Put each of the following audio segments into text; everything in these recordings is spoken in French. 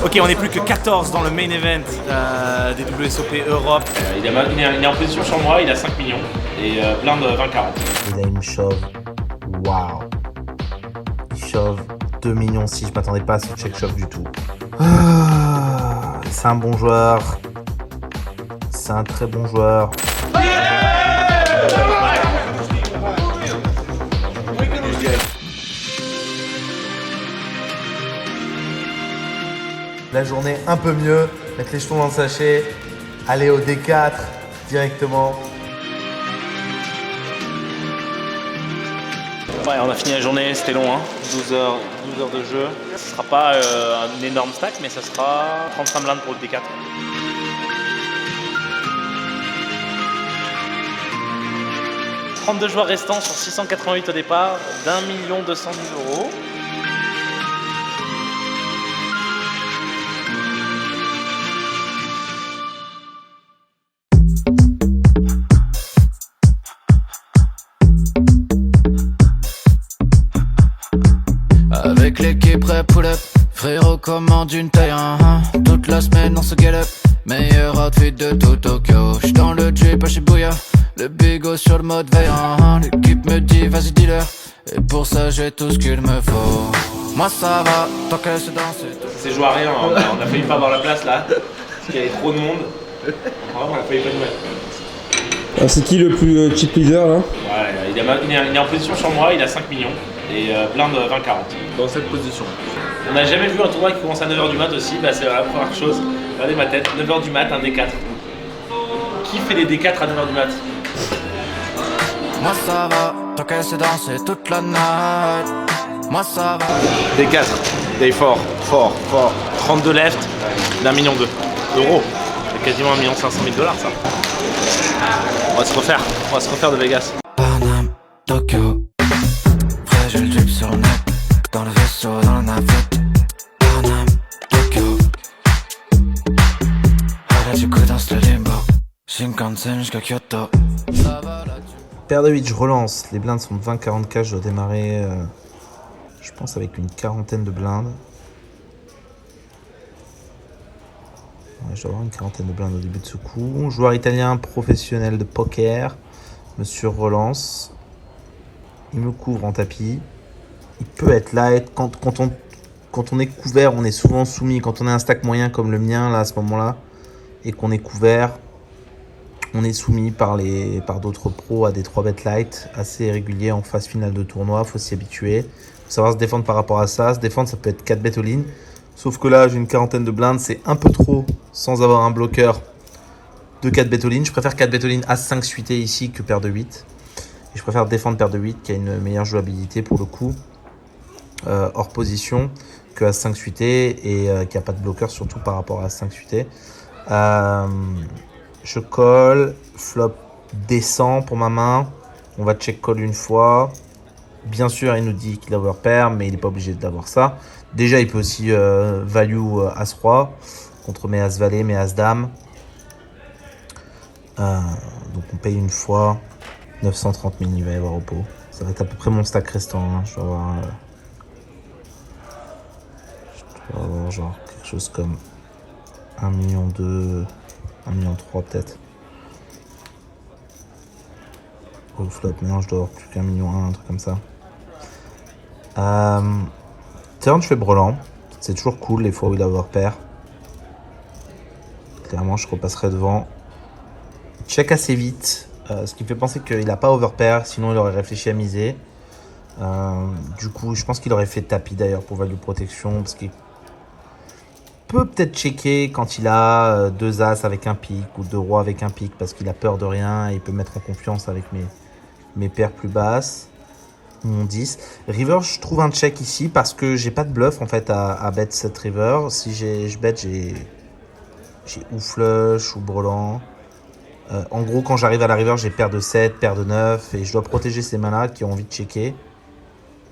Ok, on n'est plus que 14 dans le main event des WSOP Europe. Il est en position sur moi, il a 5 millions et blind 20-40. Il a une shove. Waouh. Il shove 2 millions si je m'attendais pas à ce check shove du tout. C'est un bon joueur. C'est un très bon joueur. La journée un peu mieux, mettre les jetons dans le sachet, aller au D4 directement. Ouais, on a fini la journée, c'était long, hein. 12 heures de jeu. Ce sera pas un énorme stack, mais ça sera 35 blindes pour le D4. « 32 joueurs restants sur 688 au départ, d'1 200 000 €. Avec l'équipe prêt pull-up, frérot commande une taille 1. Toute la semaine on se galop, meilleur outfit de tout Tokyo. J'suis dans le Jeep à Shibuya, le bigot sur le mode veillant. L'équipe me dit vas-y dis-leur, et pour ça j'ai tout ce qu'il me faut. Moi ça va, tant qu'elle se danse. C'est joué à rien, on a failli pas avoir la place là, parce qu'il y avait trop de monde. Vraiment, on a failli pas nous mettre. Alors c'est qui le plus cheap leader là? Ouais, il est en position sur moi, il a 5 millions et blind 20-40. Dans cette position. On n'a jamais vu un tournoi qui commence à 9h du mat aussi, bah c'est la première chose. Regardez ma tête, 9h du mat, un D4. Qui fait des D4 à 9h du mat? Moi ça va, tant qu'elle se danse toute la night. Moi ça va. D4, day fort. 32 left, d'1,2 million d'euros. C'est quasiment 1 500 000 $ ça. On va se refaire de Vegas. Paname, Tokyo. Frère, j'ai le drip sur le net. Dans le vaisseau, dans la navette. Paname, Tokyo. Harajuku dans ce limbo. Shinkansen jusqu'à Kyoto. Ça va là-dessus. Paire de 8, je relance. Les blindes sont de 20-40K. Je dois démarrer, je pense, avec une quarantaine de blindes. Ouais, je dois avoir une quarantaine de blindes au début de ce coup. Joueur italien professionnel de poker. Monsieur relance. Il me couvre en tapis. Il peut être light. Quand on est couvert, on est souvent soumis. Quand on a un stack moyen comme le mien là à ce moment-là, et qu'on est couvert, on est soumis par d'autres pros à des 3 bet light assez réguliers en phase finale de tournoi. Il faut s'y habituer. Il faut savoir se défendre par rapport à ça. Se défendre, ça peut être 4 bet all-in. Sauf que là, j'ai une quarantaine de blindes. C'est un peu trop sans avoir un bloqueur de 4 bet all-in. Je préfère 4 bet all-in à 5 suité ici que paire de 8. Et je préfère défendre paire de 8 qui a une meilleure jouabilité pour le coup. Hors position que à 5 suité et qui a pas de bloqueur surtout par rapport à 5 suité. Je colle, flop descend pour ma main. On va check call une fois. Bien sûr, il nous dit qu'il a overpair, mais il n'est pas obligé d'avoir ça. Déjà, il peut aussi value As-Roi contre mes As-Valet, mes As-Dame. Donc on paye une fois 930 000, il va y avoir au pot. Ça va être à peu près mon stack restant. Hein. Je dois avoir genre quelque chose comme 1,2 million, 1,3 million peut-être. Au flop, maintenant je dois avoir plus qu'1,1 million, un truc comme ça. Turn, je fais brelan. C'est toujours cool les fois où il a overpair. Clairement, je repasserai devant. Check assez vite. Ce qui me fait penser qu'il n'a pas overpair, sinon il aurait réfléchi à miser. Du coup, je pense qu'il aurait fait tapis d'ailleurs pour value protection, parce qu'il peut peut-être checker quand il a 2 as avec un pic ou 2 rois avec un pic, parce qu'il a peur de rien et il peut mettre en confiance avec mes paires plus basses. Mon 10. River, je trouve un check ici parce que j'ai pas de bluff en fait à bet cette river. Si je bet, j'ai ou flush ou brelan. En gros, quand j'arrive à la river, j'ai paire de 7, paire de 9 et je dois protéger ces mains-là qui ont envie de checker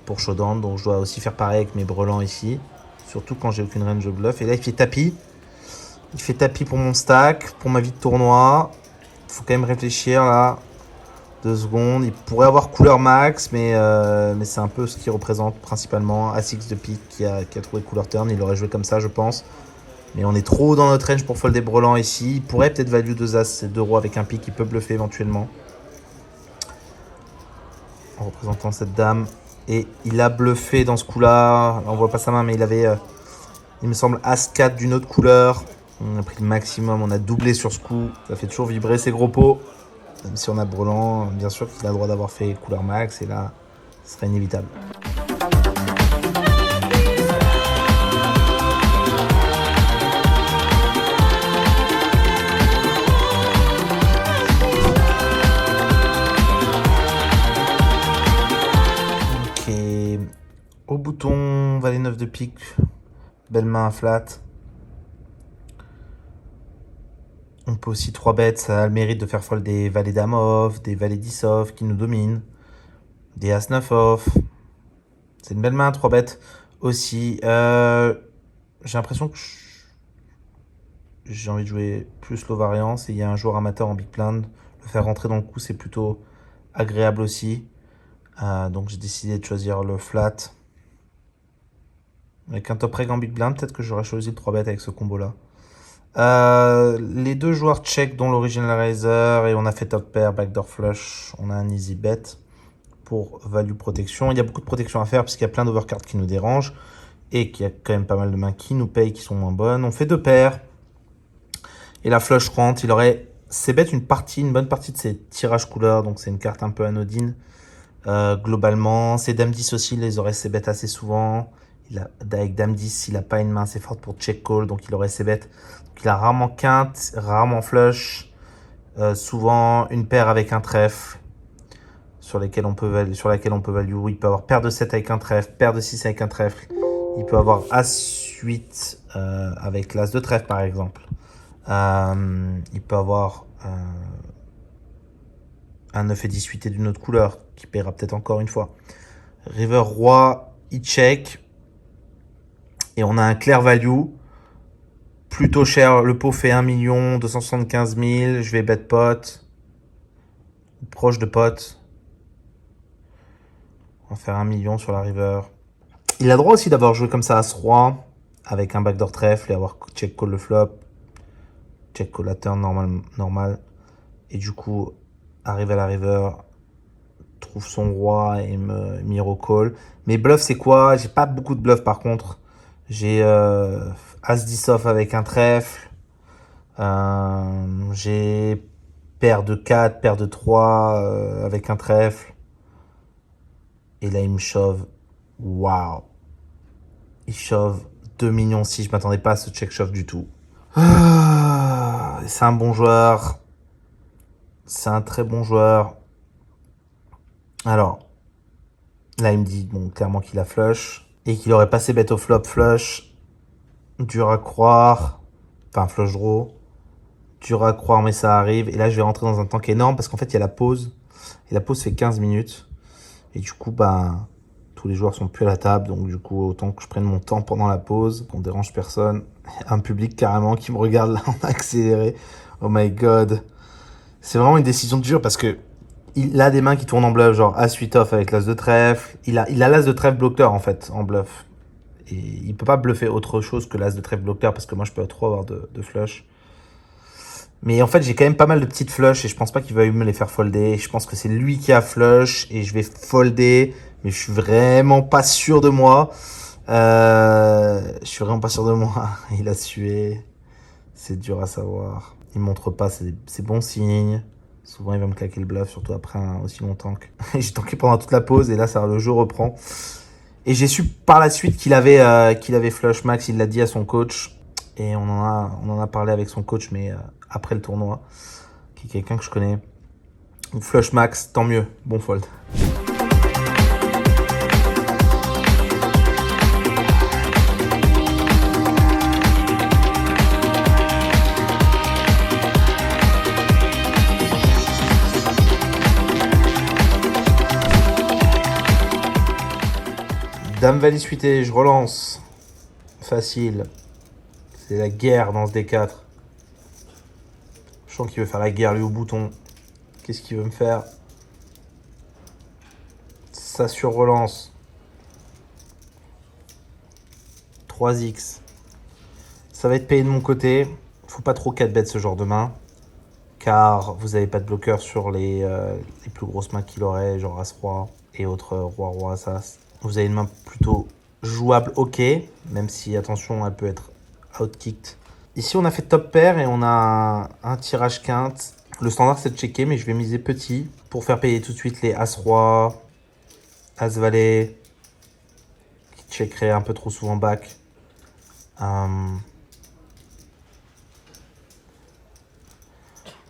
pour showdown. Donc je dois aussi faire pareil avec mes brelans ici, surtout quand j'ai aucune range de bluff. Et là, il fait tapis. Il fait tapis pour mon stack, pour ma vie de tournoi. Il faut quand même réfléchir là. 2 secondes. Il pourrait avoir couleur max, mais c'est un peu ce qu'il représente principalement. As-X de pique qui a trouvé couleur turn. Il aurait joué comme ça, je pense. Mais on est trop haut dans notre range pour folder brelan ici. Il pourrait peut-être value 2 As, c'est 2 rois avec un pic. Il peut bluffer éventuellement. En représentant cette dame. Et il a bluffé dans ce coup-là. On voit pas sa main, mais il avait, il me semble, As-4 d'une autre couleur. On a pris le maximum, on a doublé sur ce coup. Ça fait toujours vibrer ses gros pots. Même si on a brelan, bien sûr qu'il a le droit d'avoir fait couleur max. Et là, ce serait inévitable. Au bouton, valet 9 de pique, belle main à flat. On peut aussi 3 bêtes, ça a le mérite de faire fold des valets dame off, des valets 10 off qui nous dominent, des as 9 off. C'est une belle main, 3 bêtes aussi. J'ai l'impression que j'ai envie de jouer plus low variance et il y a un joueur amateur en big blind. Le faire rentrer dans le coup, c'est plutôt agréable aussi. Donc j'ai décidé de choisir le flat. Avec un top reg en big blind, peut-être que j'aurais choisi le 3 bet avec ce combo-là. Les deux joueurs check, dont l'original raiser, et on a fait top pair, backdoor flush. On a un easy bet pour value protection. Il y a beaucoup de protection à faire, puisqu'il y a plein d'overcards qui nous dérangent, et qu'il y a quand même pas mal de mains qui nous payent, qui sont moins bonnes. On fait deux paires, et la flush rentre. Il aurait c-bet une bonne partie de ses tirages couleurs, donc c'est une carte un peu anodine. Globalement, ses dames 10 aussi, les aurait c-bet assez souvent. Avec dame 10, il n'a pas une main assez forte pour check call, donc il aurait ses bêtes. Donc il a rarement quinte, rarement flush, souvent une paire avec un trèfle sur laquelle on peut value. Il peut avoir paire de 7 avec un trèfle, paire de 6 avec un trèfle. Il peut avoir As-8 avec l'As de trèfle par exemple. Il peut avoir un 9 et 18 et d'une autre couleur qui paiera peut-être encore une fois. River roi, il check. Et on a un clair value, plutôt cher. Le pot fait 1 275 000. Je vais bet pot, proche de pot. On va faire 1 million sur la river. Il a le droit aussi d'avoir joué comme ça As-Roi, avec un backdoor trèfle et avoir check call le flop. Check call la turn normal. Et du coup, arrive à la river, trouve son roi et me miro call. Mes bluffs, c'est quoi? J'ai pas beaucoup de bluffs par contre. J'ai As-10 off avec un trèfle. J'ai paire de 4, paire de 3 avec un trèfle. Et là, il me shove. Waouh. Il shove 2 millions 6. Je m'attendais pas à ce check shove du tout. C'est un bon joueur. C'est un très bon joueur. Alors, là, il me dit bon, clairement qu'il a flush. Et qu'il aurait passé bet au flop flush. Dur à croire. Enfin, flush draw. Dur à croire, mais ça arrive. Et là, je vais rentrer dans un tank énorme parce qu'en fait, il y a la pause. Et la pause fait 15 minutes. Et du coup, ben, tous les joueurs sont plus à la table. Donc, du coup, autant que je prenne mon temps pendant la pause, qu'on dérange personne. Un public carrément qui me regarde là en accéléré. Oh my god. C'est vraiment une décision dure parce que il a des mains qui tournent en bluff, genre As-8 off avec l'As de trèfle. Il a l'As de trèfle bloqueur en fait, en bluff. Et il peut pas bluffer autre chose que l'As de trèfle bloqueur parce que moi je peux trop avoir de flush. Mais en fait j'ai quand même pas mal de petites flush et je pense pas qu'il va me les faire folder. Je pense que c'est lui qui a flush et je vais folder. Mais je suis vraiment pas sûr de moi. Il a sué. C'est dur à savoir. Il montre pas, c'est bon signe. Souvent, il va me claquer le bluff, surtout après un aussi long tank. J'ai tanké pendant toute la pause et là, le jeu reprend. Et j'ai su par la suite qu'il avait flush max. Il l'a dit à son coach. Et on en a parlé avec son coach, mais après le tournoi, qui est quelqu'un que je connais. Donc, flush max, tant mieux. Bon fold. Dame valise suité, je relance. Facile. C'est la guerre dans ce D4. Je sens qu'il veut faire la guerre lui au bouton. Qu'est-ce qu'il veut me faire? Ça sur relance. 3x. Ça va être payé de mon côté. Faut pas trop 4-bet ce genre de main. Car vous n'avez pas de bloqueur sur les plus grosses mains qu'il aurait, genre As-Roi et autres Roi-Roi, As-As. Vous avez une main plutôt jouable, ok, même si, attention, elle peut être outkicked. Ici, on a fait top pair et on a un tirage quinte. Le standard, c'est de checker, mais je vais miser petit pour faire payer tout de suite les As-Roi, As-Valet, qui checkeraient un peu trop souvent back.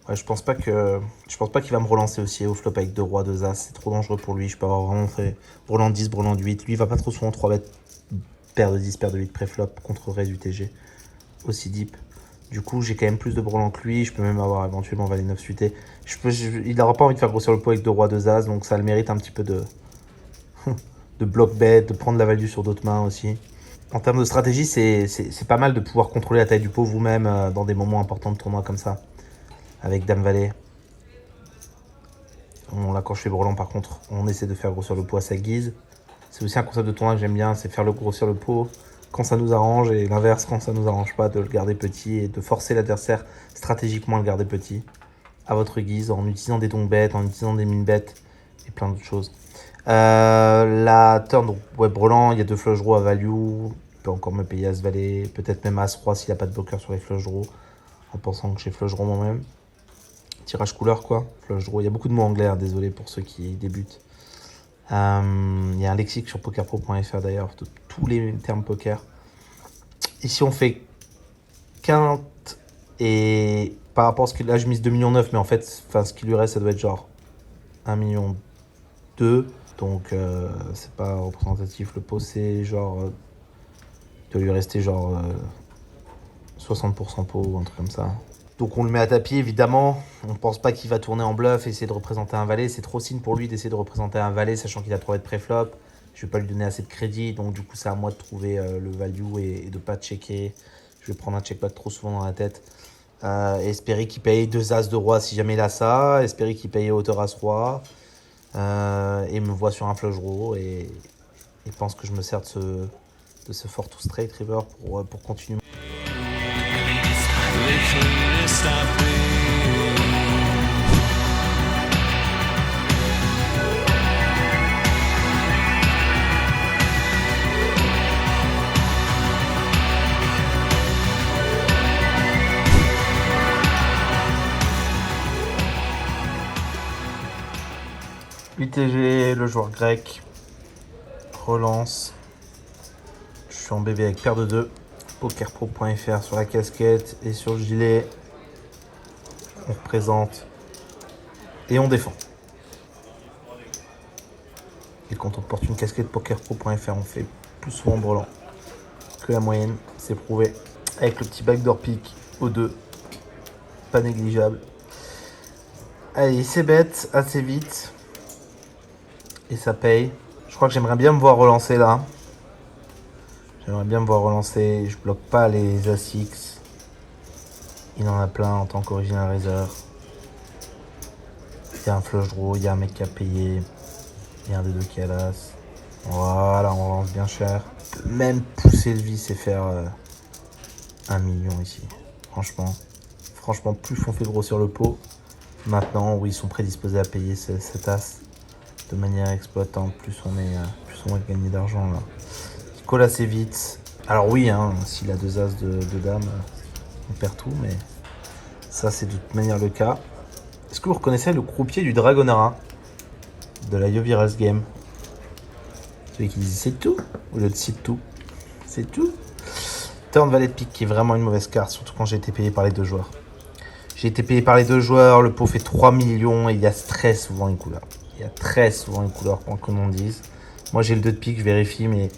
Ouais, je pense pas qu'il va me relancer aussi au flop avec 2 rois, 2 as. C'est trop dangereux pour lui. Je peux avoir vraiment fait brelan 10, brelan 8. Lui, il va pas trop souvent 3 bêtes, paire de 10, paire de 8 pré-flop contre raise UTG. Aussi deep. Du coup, j'ai quand même plus de brelan que lui. Je peux même avoir éventuellement valet 9 suité. Il n'aura pas envie de faire grossir le pot avec 2 rois, 2 as. Donc ça le mérite un petit peu de block bet, de prendre la value sur d'autres mains aussi. En termes de stratégie, c'est pas mal de pouvoir contrôler la taille du pot vous-même dans des moments importants de tournoi comme ça. Avec Dame Valet. Là, quand je fais brelan, par contre, on essaie de faire grossir le pot à sa guise. C'est aussi un concept de tournoi que j'aime bien, c'est faire grossir le pot quand ça nous arrange et l'inverse quand ça nous arrange pas, de le garder petit et de forcer l'adversaire stratégiquement à le garder petit à votre guise en utilisant des dons bêtes, en utilisant des mines bêtes et plein d'autres choses. La turn, donc ouais, brelan, il y a 2 flush draws à value. Il peut encore me payer As-Valet, peut-être même As-Roi s'il n'a pas de bloqueur sur les flush draws, en pensant que j'ai flush draw moi-même. Tirage couleur quoi, flush draw. Il y a beaucoup de mots anglais, hein, désolé pour ceux qui débutent. Il y a un lexique sur pokerpro.fr d'ailleurs, de tous les termes poker. Ici on fait quinte et par rapport à ce que là je mise 2,9 millions, mais en fait ce qui lui reste ça doit être genre 1,2 million. Donc c'est pas représentatif. Le pot c'est genre, il doit lui rester genre 60% pot ou un truc comme ça. Donc on le met à tapis évidemment, on pense pas qu'il va tourner en bluff et essayer de représenter un valet, c'est trop signe pour lui d'essayer de représenter un valet sachant qu'il a 3 bêtes pré-flop, je vais pas lui donner assez de crédit, donc du coup c'est à moi de trouver le value et de pas checker, je vais prendre un check back trop souvent dans la tête, espérer qu'il paye 2 as de roi si jamais il a ça, espérer qu'il paye hauteur as roi, et me voit sur un flush draw et pense que je me sers de ce fort to straight river pour continuer. UTG, le joueur grec, relance. Je suis en BB avec paire de 2. Pokerpro.fr sur la casquette et sur le gilet. On représente et on défend. Et quand on porte une casquette pokerpro.fr, on fait plus souvent brelan que la moyenne, c'est prouvé. Avec le petit backdoor pick au 2, pas négligeable. Allez, c'est bête, assez vite. Et ça paye. Je crois que j'aimerais bien me voir relancer là. J'aimerais bien me voir relancer. Je bloque pas les As-X. Il en a plein en tant qu'original raiser. Il y a un flush draw, il y a un mec qui a payé. Il y a un des deux qui a l'as. Voilà, on relance bien cher. Même pousser le vice et faire 1 million ici. Franchement, plus on fait grossir le pot, maintenant où ils sont prédisposés à payer cet as de manière exploitante, plus on va gagner d'argent là. Il colle assez vite. Alors oui, hein, s'il a 2 as de dame, on perd tout, mais ça c'est de toute manière le cas. Est-ce que vous reconnaissez le croupier du Dragonara de la Yovirals Game? Celui qui disait c'est tout, au lieu de c'est tout. C'est tout. Turn valet de pique qui est vraiment une mauvaise carte, surtout quand j'ai été payé par les 2 joueurs. J'ai été payé par les 2 joueurs, le pot fait 3 millions et il y a très souvent une couleur. Il y a très souvent une couleur, pour que l'on dise. Moi j'ai le 2 de pique, je vérifie, mais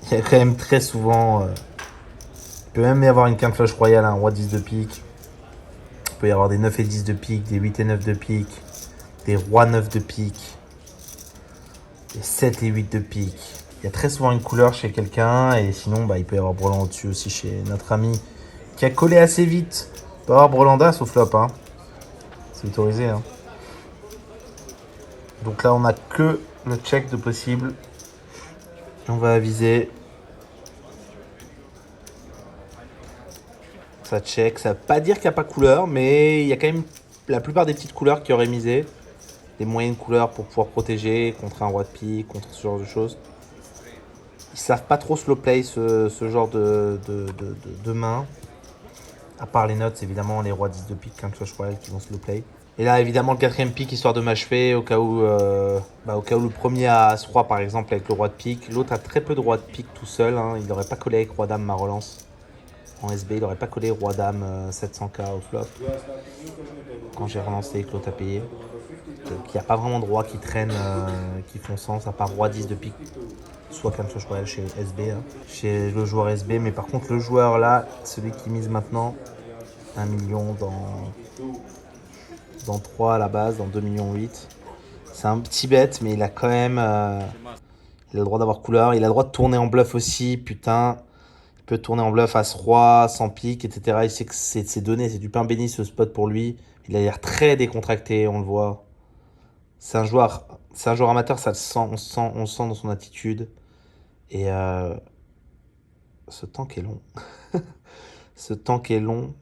il y a quand même très souvent... il peut même y avoir une quinte flush royale, un roi 10 de pique. Il peut y avoir des 9 et 10 de pique, des 8 et 9 de pique, des rois 9 de pique, des 7 et 8 de pique. Il y a très souvent une couleur chez quelqu'un et sinon il peut y avoir brelan au-dessus aussi chez notre ami qui a collé assez vite. Il peut y avoir brelan d'as au flop, hein. C'est autorisé, hein. Donc là on a que le check de possible. Et on va aviser. ça check. Ça veut pas dire qu'il n'y a pas de couleur, mais il y a quand même la plupart des petites couleurs qui auraient misé. Des moyennes couleurs pour pouvoir protéger contre un roi de pique, contre ce genre de choses. Ils savent pas trop slow play ce genre de main. À part les notes, évidemment, les rois 10 de pique, comme Clash Royale qui vont slow play. Et là, évidemment, le 4ème pique, histoire de m'achever, au cas où le premier a As-Roi, par exemple, avec le roi de pique. L'autre a très peu de roi de pique tout seul. Hein. Il n'aurait pas collé avec Roi-Dame ma relance. En SB, il n'aurait pas collé Roi-Dame 700k au flop. Quand j'ai relancé, que l'autre a payé. Donc, il n'y a pas vraiment de rois qui traînent, qui font sens, à part Roi 10 de pique. Soit comme Clash Royale chez SB, hein. Chez le joueur SB. Mais par contre, le joueur là, celui qui mise maintenant, 1 million dans 3 à la base, dans 2,8 millions. C'est un petit bête, mais il a quand même... il a le droit d'avoir couleur. Il a le droit de tourner en bluff aussi, putain. Il peut tourner en bluff As-Roi, sans pique, etc. Il sait que c'est donné, c'est du pain béni ce spot pour lui. Il a l'air très décontracté, on le voit. C'est un joueur amateur, ça le sent, on le sent dans son attitude. Et ce tank est long. Ce tank est long.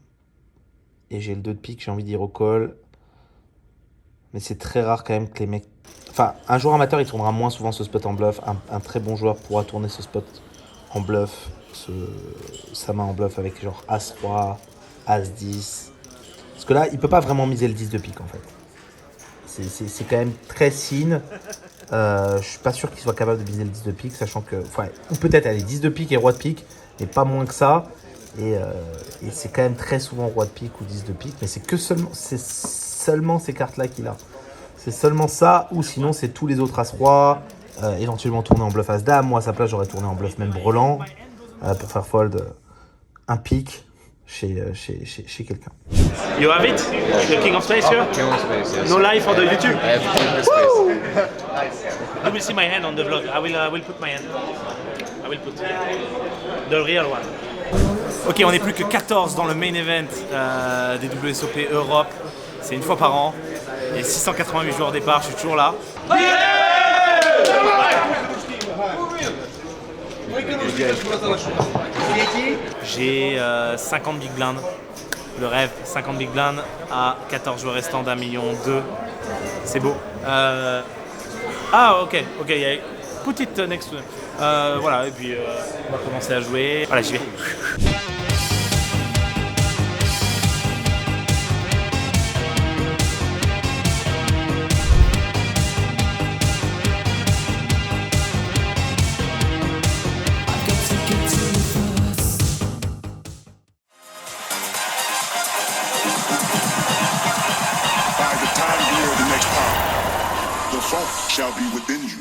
Et j'ai le 2 de pique, j'ai envie d'y recall. Mais c'est très rare quand même que les mecs... Enfin, un joueur amateur, il tournera moins souvent ce spot en bluff. Un très bon joueur pourra tourner ce spot en bluff. Sa main en bluff avec genre As-Roi, As-10. Parce que là, il peut pas vraiment miser le 10 de pique en fait. C'est quand même très sin. Je suis pas sûr qu'il soit capable de miser le 10 de pique, sachant que... Enfin, ou peut-être aller 10 de pique et roi de pique, mais pas moins que ça. Et c'est quand même très souvent roi de pique ou 10 de pique, mais c'est seulement ces cartes-là qu'il a. C'est seulement ça, ou sinon c'est tous les autres As-Roi, éventuellement tourner en bluff As-Dame. Moi à sa place j'aurais tourné en bluff même brelan, pour faire fold un pique chez quelqu'un. You have it? The King of Space here? King of Space, yes. No live for the YouTube? I have King of Space. You will see my hand on the vlog. I will put my hand. I will put the real one. Ok, on n'est plus que 14 dans le main event des WSOP Europe. C'est une fois par an. Et 688 joueurs au départ, je suis toujours là. J'ai 50 big blinds. Le rêve, 50 big blinds à 14 joueurs restants d'1,2 million. C'est beau. Ok, il y a put it next to... voilà, et puis on va commencer à jouer. Voilà, j'y vais. Shall be within you.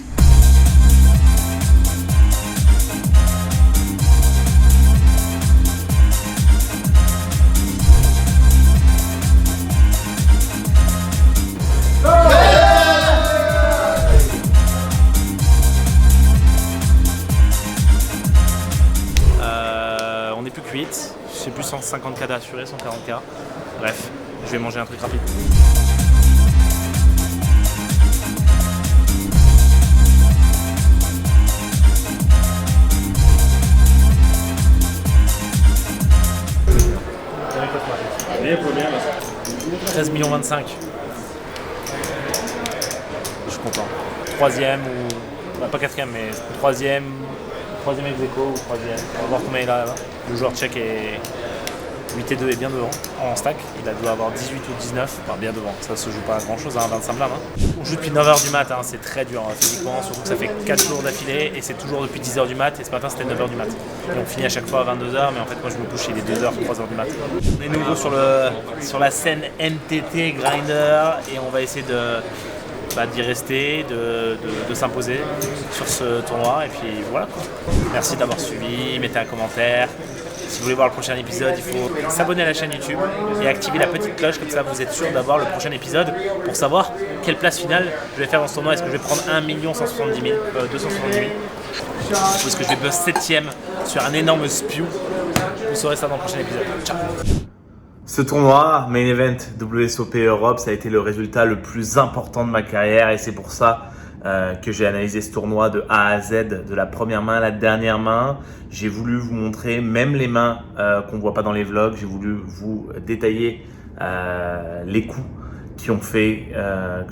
On n'est plus que 8. Je sais plus 150K d'assuré, 140K. Bref, je vais manger un truc rapide. « 13,25 millions. Je suis content. Troisième ou... pas quatrième, mais troisième ex aequo ou troisième. On va voir combien il a là. Le joueur tchèque est 8 et 2 est bien devant en stack. Il doit avoir 18 ou 19. Enfin, bien devant. Ça se joue pas à grand chose, hein, 25 blindes. Hein. On joue depuis 9h du mat. Hein. C'est très dur hein, physiquement. Surtout que ça fait 4 jours d'affilée et c'est toujours depuis 10h du mat. Et ce matin, c'était 9h du mat. Et on finit à chaque fois à 22h. Mais en fait, moi, je me couche, il est 2h, 3h du mat. On est nouveau sur la scène NTT Grinder et on va essayer d'y rester, de s'imposer sur ce tournoi. Et puis voilà quoi. Merci d'avoir suivi, mettez un commentaire. Si vous voulez voir le prochain épisode, il faut s'abonner à la chaîne YouTube et activer la petite cloche, comme ça vous êtes sûr d'avoir le prochain épisode pour savoir quelle place finale je vais faire dans ce tournoi. Est-ce que je vais prendre 1 170 000, 270 000 ou est-ce que je vais buzz 7ème sur un énorme spew? Vous saurez ça dans le prochain épisode. Ciao. Ce tournoi, Main Event WSOP Europe, ça a été le résultat le plus important de ma carrière et c'est pour ça que j'ai analysé ce tournoi de A à Z, de la première main à la dernière main. J'ai voulu vous montrer même les mains qu'on ne voit pas dans les vlogs. J'ai voulu vous détailler les coups qui ont fait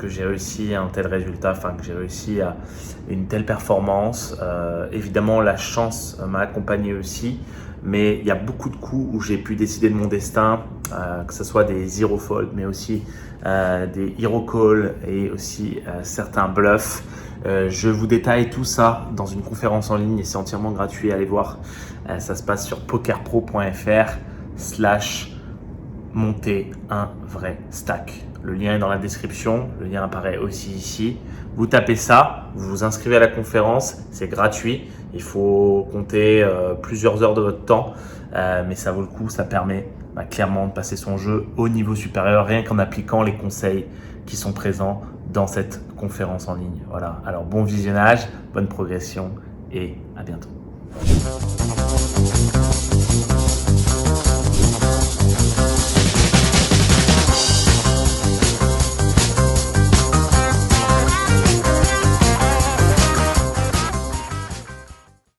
que j'ai réussi à un tel résultat, enfin que j'ai réussi à une telle performance. Évidemment, la chance m'a accompagné aussi, mais il y a beaucoup de coups où j'ai pu décider de mon destin, que ce soit des zero fold, mais aussi des hero call et aussi certains bluffs. Je vous détaille tout ça dans une conférence en ligne et c'est entièrement gratuit. Allez voir, ça se passe sur pokerpro.fr/monter un vrai stack. Le lien est dans la description, le lien apparaît aussi ici. Vous tapez ça, vous vous inscrivez à la conférence, c'est gratuit. Il faut compter plusieurs heures de votre temps, mais ça vaut le coup, ça permet clairement de passer son jeu au niveau supérieur, rien qu'en appliquant les conseils qui sont présents dans cette conférence en ligne. Voilà, alors bon visionnage, bonne progression et à bientôt.